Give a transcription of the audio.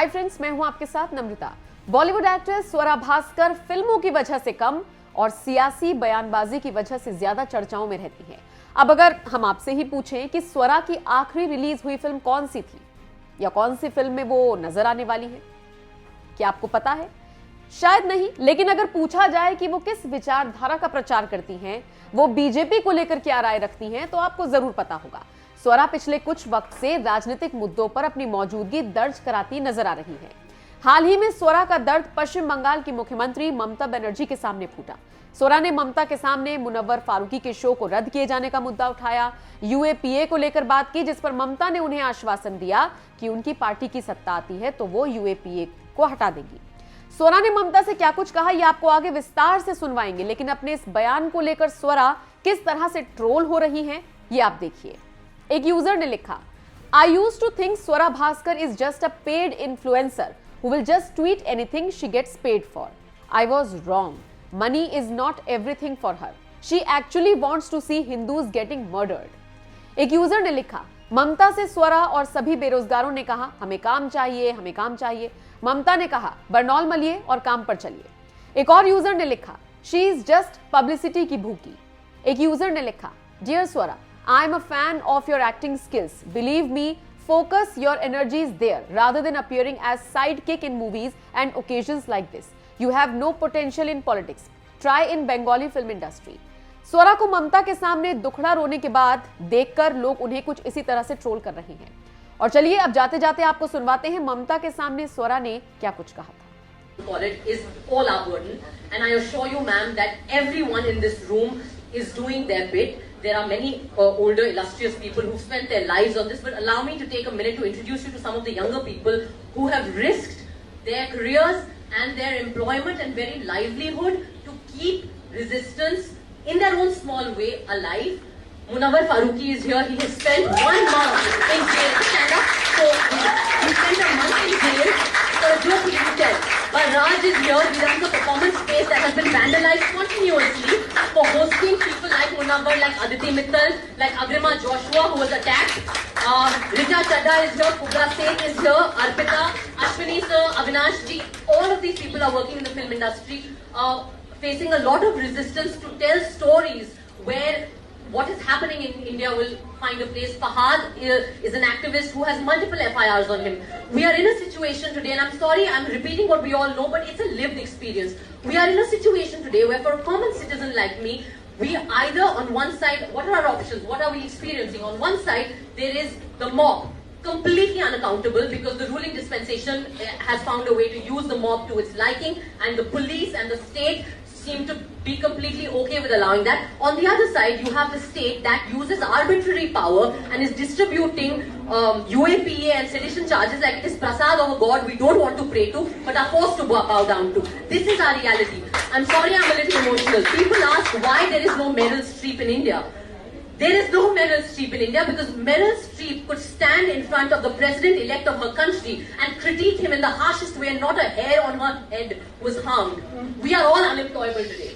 Hi friends, मैं हूं आपके साथ नम्रता। बॉलीवुड एक्ट्रेस स्वरा भास्कर फिल्मों की वजह से कम और सियासी बयानबाजी की वजह से ज्यादा चर्चाओं में रहती हैं। अब अगर हम आपसे ही पूछें कि स्वरा की आखिरी रिलीज हुई फिल्म कौन सी थी या कौन सी फिल्म में वो नजर आने वाली है, क्या आपको पता है? शायद नहीं, लेकिन अगर पूछा जाए कि वो किस विचारधारा का प्रचार करती हैं, वो बीजेपी को लेकर क्या राय रखती हैं, तो आपको जरूर पता होगा। स्वरा पिछले कुछ वक्त से राजनीतिक मुद्दों पर अपनी मौजूदगी दर्ज कराती नजर आ रही है। हाल ही में स्वरा का दर्द पश्चिम बंगाल की मुख्यमंत्री ममता बनर्जी के सामने फूटा। स्वरा ने ममता के सामने मुनव्वर फारूकी के शो को रद्द किए जाने का मुद्दा उठाया, यूएपीए को लेकर बात की, जिस पर ममता ने उन्हें आश्वासन दिया कि उनकी पार्टी की सत्ता आती है तो वो यूएपीए को हटा देगी। स्वरा ने ममता से क्या कुछ कहा, यह आपको आगे विस्तार से सुनवाएंगे, लेकिन अपने इस बयान को लेकर स्वरा किस तरह से ट्रोल हो रही हैं, ये आप देखिए। एक यूजर ने लिखा, I used to think Swara Bhaskar is just a paid influencer who will just tweet anything she gets paid for. I was wrong. Money is not everything for her. She actually wants to see Hindus getting murdered. एक user ने लिखा, ममता से स्वरा और सभी बेरोजगारों ने कहा हमें काम चाहिए, हमें काम चाहिए। ममता ने कहा बरनौल मलिए और काम पर चलिए। एक और यूजर ने लिखा, शी इज जस्ट पब्लिसिटी की भूखी। एक यूजर ने लिखा, dear Swara, I am a fan of your acting skills. Believe me, focus your energies there rather than appearing as sidekick in movies and occasions like this. You have no potential in politics. Try in Bengali film industry. स्वरा को ममता के सामने दुखड़ा रोने के बाद देखकर लोग उन्हें कुछ इसी तरह से ट्रोल कर रहे हैं। और चलिए अब जाते जाते आपको सुनवाते हैं ममता के सामने स्वरा ने क्या कुछ कहा था। Politics is all our burden, and I assure you, ma'am, that everyone in this room is doing their bit. There are many older, illustrious people who've spent their lives on this, but allow me to take a minute to introduce you to some of the younger people who have risked their careers and their employment and very livelihood to keep resistance in their own small way alive. Munawwar Farooqi is here. He has spent 1 month in jail. Stand up. So he spent a month in jail for a joke he didn't tell. But Raj is here. He runs a performance space that has been vandalized continuously for hosting people like Munawwar, like Aditi Mittal, like Agrima Joshua, who was attacked. Rija Chadha is here. Kubra Seth is here. Arpita, Ashwini sir, Avinash ji. All of these people are working in the film industry, facing a lot of resistance to tell stories where what is happening in India will find a place. Fahad is an activist who has multiple FIRs on him. We are in a situation today, and I'm sorry, I'm repeating what we all know, but it's a lived experience. We are in a situation today where for a common citizen like me, we either on one side, what are our options? What are we experiencing? On one side, there is the mob, completely unaccountable because the ruling dispensation has found a way to use the mob to its liking, and the police and the state seem to be completely okay with allowing that. On the other side, you have the state that uses arbitrary power and is distributing UAPA and sedition charges like it is prasad of a god we don't want to pray to but are forced to bow down to. This is our reality. I'm sorry I'm a little emotional. People ask why there is no Meryl Streep in India. There is no Meryl Streep in India because Meryl Streep could stand in front of the president-elect of her country and critique him in the harshest way and not a hair on her head was harmed. We are all unemployable today.